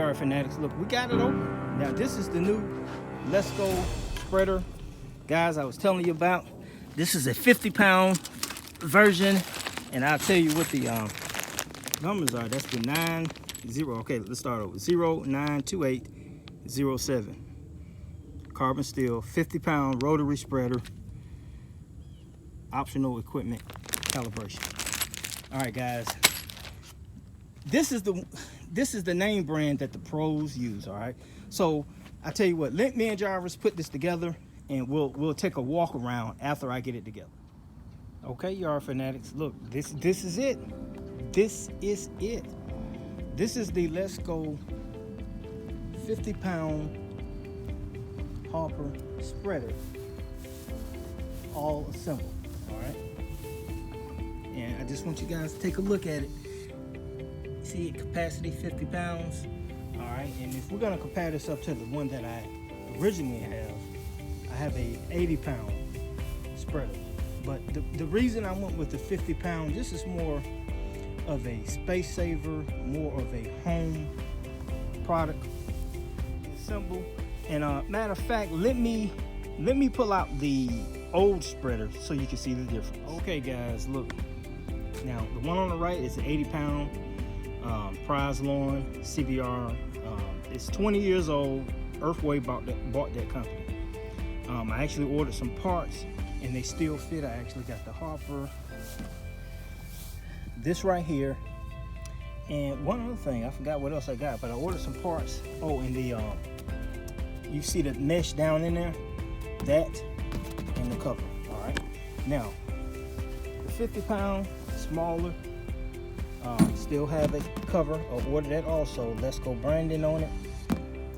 Yard Fanatics. Look, we got it open. Now, this is the new Lesco Spreader, guys, I was telling you about. This is a 50-pound version, and I'll tell you what the numbers are. That's the 90. Okay, let's start over. 092807. Carbon steel, 50-pound rotary spreader, optional equipment, calibration. All right, guys. This is the name brand that the pros use. All right. So I tell you what, let me and Jarvis put this together, and we'll take a walk around after I get it together. Okay, Yard Fanatics. Look, this is it. This is it. This is the Lesco 50-pound Harper spreader, all assembled. All right. And I just want you guys to take a look at it. See, capacity 50 pounds. All right, and if we're gonna compare this up to the one that I originally I have a 80-pound spreader. But the reason I went with the 50-pound, this is more of a space saver, more of a home product symbol. And matter of fact, let me pull out the old spreader so you can see the difference. Okay, guys, look. Now the one on the right is an 80-pound. Prizelawn CBR. It's 20 years old. Earthway bought that company. I actually ordered some parts and they still fit. I actually got the Harper, this right here, and one other thing, I forgot what else I got, but I ordered some parts. Oh, and the you see the mesh down in there, that and the cover. All right, now the 50-pound smaller. Still have a cover. I ordered that also. Lesco branding on it.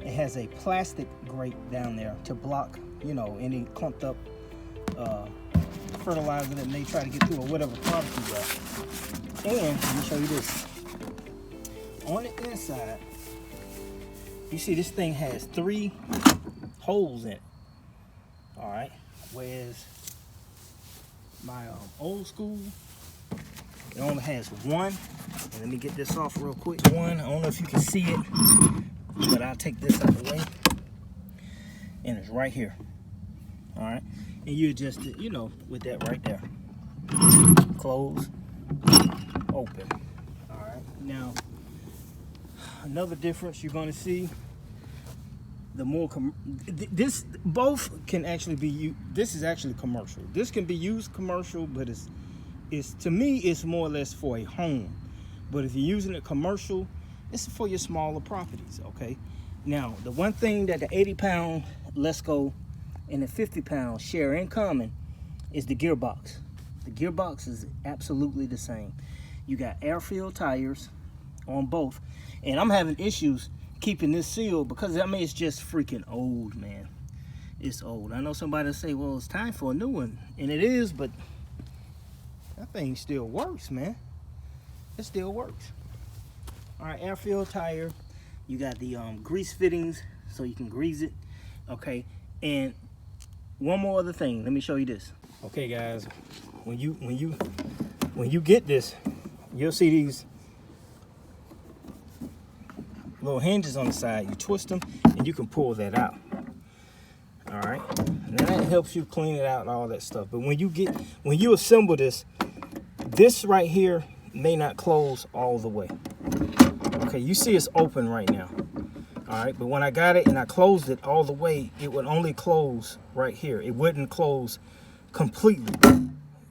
It has a plastic grate down there to block, you know, any clumped up fertilizer that may try to get through or whatever product you got. And let me show you this. On the inside, you see this thing has 3 holes in it. All right, whereas my old school, it only has 1. And let me get this off real quick. 1, I don't know if you can see it, but I'll take this out of the way. And it's right here. All right. And you adjust it, you know, with that right there. Close, open. All right. Now, another difference you're going to see, the more, this, both can actually be used. This is actually commercial. This can be used commercial, but it's to me, it's more or less for a home. But if you're using it commercial, it's for your smaller properties, okay? Now, the one thing that the 80-pound Lesco and the 50-pound share in common is the gearbox. The gearbox is absolutely the same. You got air-filled tires on both. And I'm having issues keeping this sealed because, I mean, it's just freaking old, man. It's old. I know somebody will say, well, it's time for a new one. And it is, but that thing still works, man. It still works. All right, air-filled tire. You got the grease fittings so you can grease it. Okay, and one more other thing. Let me show you this. Okay, guys, when you get this, you'll see these little hinges on the side. You twist them, and you can pull that out. All right, and that helps you clean it out and all that stuff. But when you assemble this right here may not close all the way. Okay, you see it's open right now. All right, but when I got it and I closed it all the way, it would only close right here. It wouldn't close completely.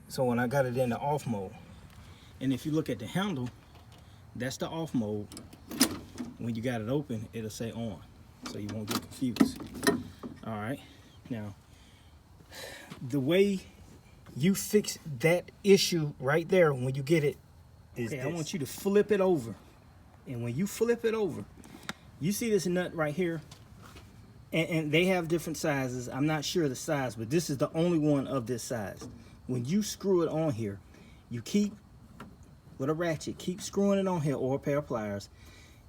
So when I got it in the off mode, and if you look at the handle, that's the off mode. When you got it open, it'll say on, so you won't get confused. All right, now the way you fix that issue right there when you get it is okay, I want you to flip it over. And when you flip it over, you see this nut right here, and they have different sizes. I'm not sure the size, but this is the only one of this size. When you screw it on here, you keep, with a ratchet, keep screwing it on here or a pair of pliers,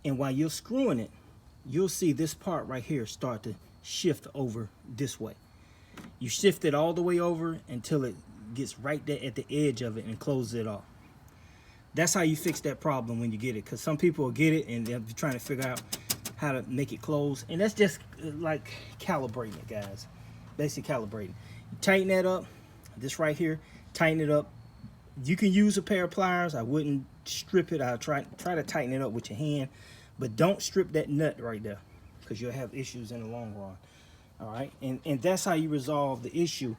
and while you're screwing it, you'll see this part right here start to shift over this way. You shift it all the way over until it gets right there at the edge of it and closes it off. That's how you fix that problem when you get it, because some people will get it and they're trying to figure out how to make it close. And that's just like calibrating it, guys. Basically calibrating. Tighten that up. This right here, tighten it up. You can use a pair of pliers. I wouldn't strip it. I'll try to tighten it up with your hand, but don't strip that nut right there, because you'll have issues in the long run. All right, and that's how you resolve the issue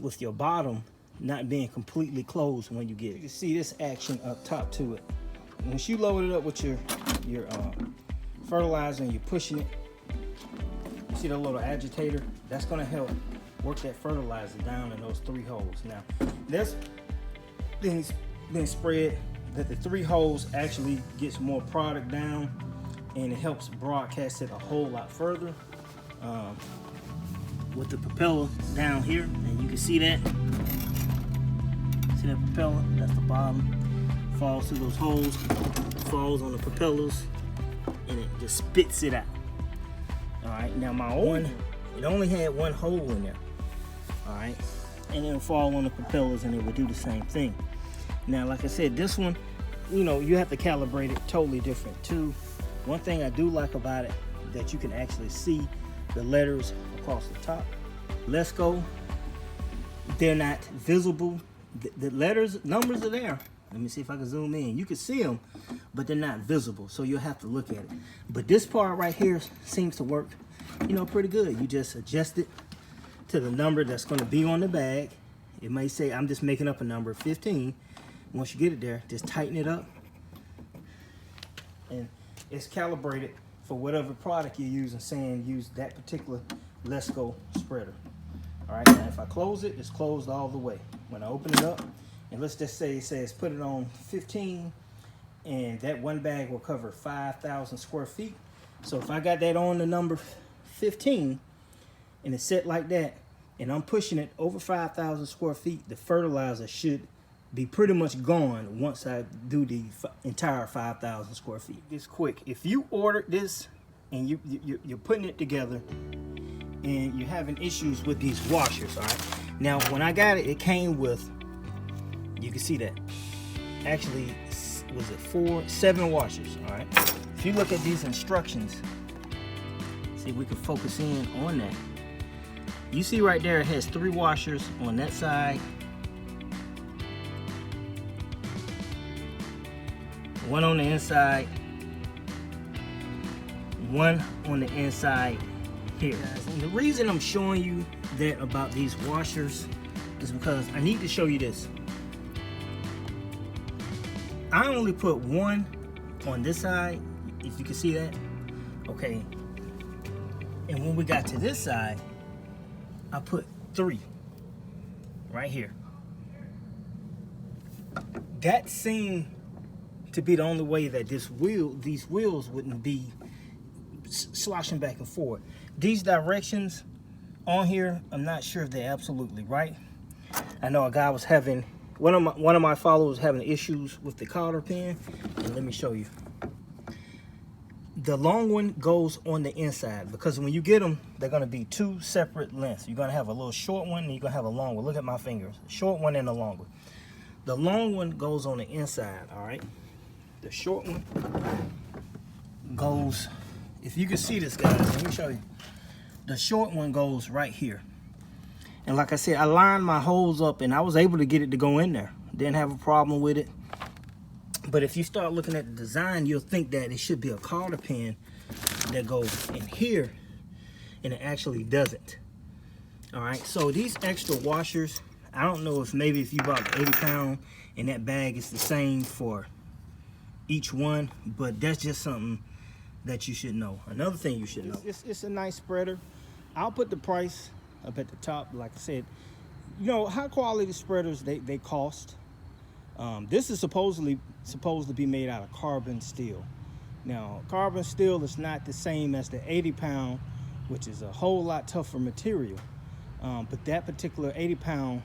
with your bottom not being completely closed when you get it. You can see this action up top to it. Once you load it up with your fertilizer and you're pushing it, you see the little agitator? That's gonna help work that fertilizer down in those 3 holes. Now, there's things been spread that the 3 holes actually gets more product down, and it helps broadcast it a whole lot further. With the propeller down here, and you can see that. See that propeller? That's the bottom. Falls through those holes, falls on the propellers, and it just spits it out. All right, now my old one, it only had 1 hole in there. All right, and it'll fall on the propellers and it will do the same thing. Now, like I said, this one, you know, you have to calibrate it totally different too. One thing I do like about it, that you can actually see the letters across the top. Lesco, they're not visible. The letters, numbers are there. Let me see if I can zoom in. You can see them, but they're not visible, so you'll have to look at it. But this part right here seems to work, you know, pretty good. You just adjust it to the number that's going to be on the bag. It may say, I'm just making up a number, 15. Once you get it there, just tighten it up, and it's calibrated for whatever product you're using, saying use that particular Lesco spreader. All right, now if I close it, it's closed all the way. When I open it up, and let's just say it says put it on 15, and that one bag will cover 5,000 square feet. So if I got that on the number 15, and it's set like that, and I'm pushing it over 5,000 square feet, the fertilizer should be pretty much gone once I do the entire 5,000 square feet. It's quick. If you ordered this and you're putting it together and you're having issues with these washers, all right? Now, when I got it, it came with, you can see that, actually, was it 7 washers, all right? If you look at these instructions, see if we can focus in on that. You see right there, it has 3 washers on that side, 1 on the inside, 1 on the inside here. And the reason I'm showing you that about these washers is because I need to show you this. I only put 1 on this side, if you can see that. Okay. And when we got to this side, I put 3 right here. That seemed to be the only way that these wheels wouldn't be sloshing back and forth. These directions on here, I'm not sure if they're absolutely right. I know a guy was having, one of my followers having issues with the cotter pin, and let me show you. The long one goes on the inside, because when you get them, they're going to be 2 separate lengths. You're going to have a little short one, and you're going to have a long one. Look at my fingers, a short one and a long one. The long one goes on the inside, all right? The short one goes, if you can see this, guys, let me show you. The short one goes right here. And like I said, I lined my holes up and I was able to get it to go in there. Didn't have a problem with it. But if you start looking at the design, you'll think that it should be a cotter pin that goes in here, and it actually doesn't. All right, so these extra washers, I don't know if maybe if you bought the 80-pound and that bag is the same for each one, but that's just something that you should know. Another thing you should know. It's a nice spreader. I'll put the price up at the top. Like I said, you know, high quality spreaders, they cost. This is supposed to be made out of carbon steel. Now, carbon steel is not the same as the 80-pound, which is a whole lot tougher material. But that particular 80-pound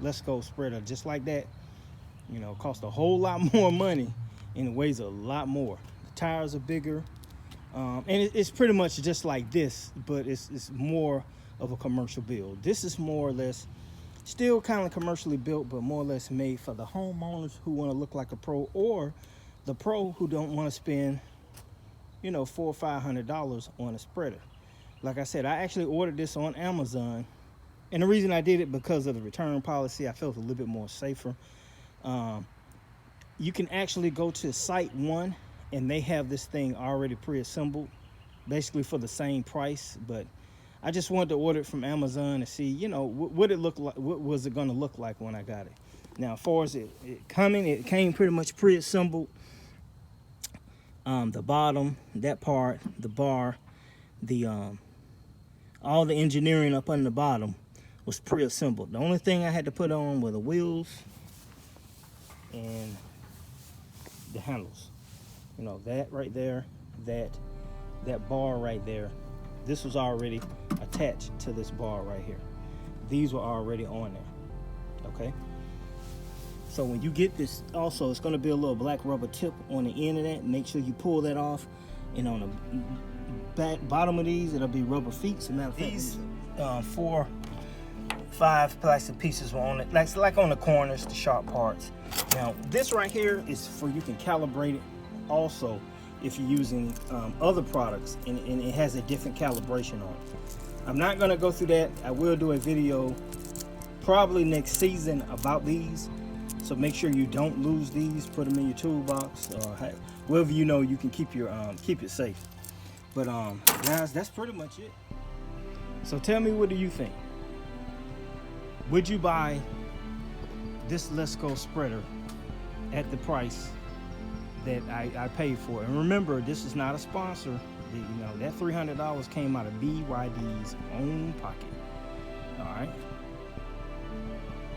Lesco spreader, just like that, you know, costs a whole lot more money, and it weighs a lot more. The tires are bigger, and it's pretty much just like this, but it's more of a commercial build. This is more or less still kind of commercially built, but more or less made for the homeowners who want to look like a pro, or the pro who don't want to spend you know, $400 or $500 on a spreader. Like I said, I actually ordered this on Amazon, and the reason I did it because of the return policy. I felt a little bit more safer. You can actually go to Site One, and they have this thing already pre-assembled, basically for the same price. But I just wanted to order it from Amazon to see, you know, what it looked like. What was it going to look like when I got it? Now, as far as it came pretty much pre-assembled. The bottom, that part, the bar, the all the engineering up on the bottom was pre-assembled. The only thing I had to put on were the wheels and the handles. You know, that right there, that bar right there, this was already attached to this bar right here. These were already on there. Okay, so when you get this, also it's going to be a little black rubber tip on the end of that. Make sure you pull that off, and on the bottom of these it'll be rubber feet. As a matter of fact, these 4, 5 plastic pieces were on it, like on the corners, the sharp parts. Now this right here is for, you can calibrate it also if you're using other products, and it has a different calibration on it. I'm not going to go through that. I will do a video probably next season about these, so make sure you don't lose these. Put them in your toolbox, or wherever you know you can keep it safe. But guys, that's pretty much it. So tell me, what do you think? Would you buy this Lesco spreader at the price that I paid for it? And remember, this is not a sponsor. You know, that $300 came out of BYD's own pocket. All right.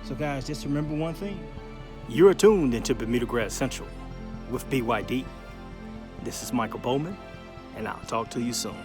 So guys, just remember one thing. You're tuned into Bermuda Grad Central with BYD. This is Michael Bowman, and I'll talk to you soon.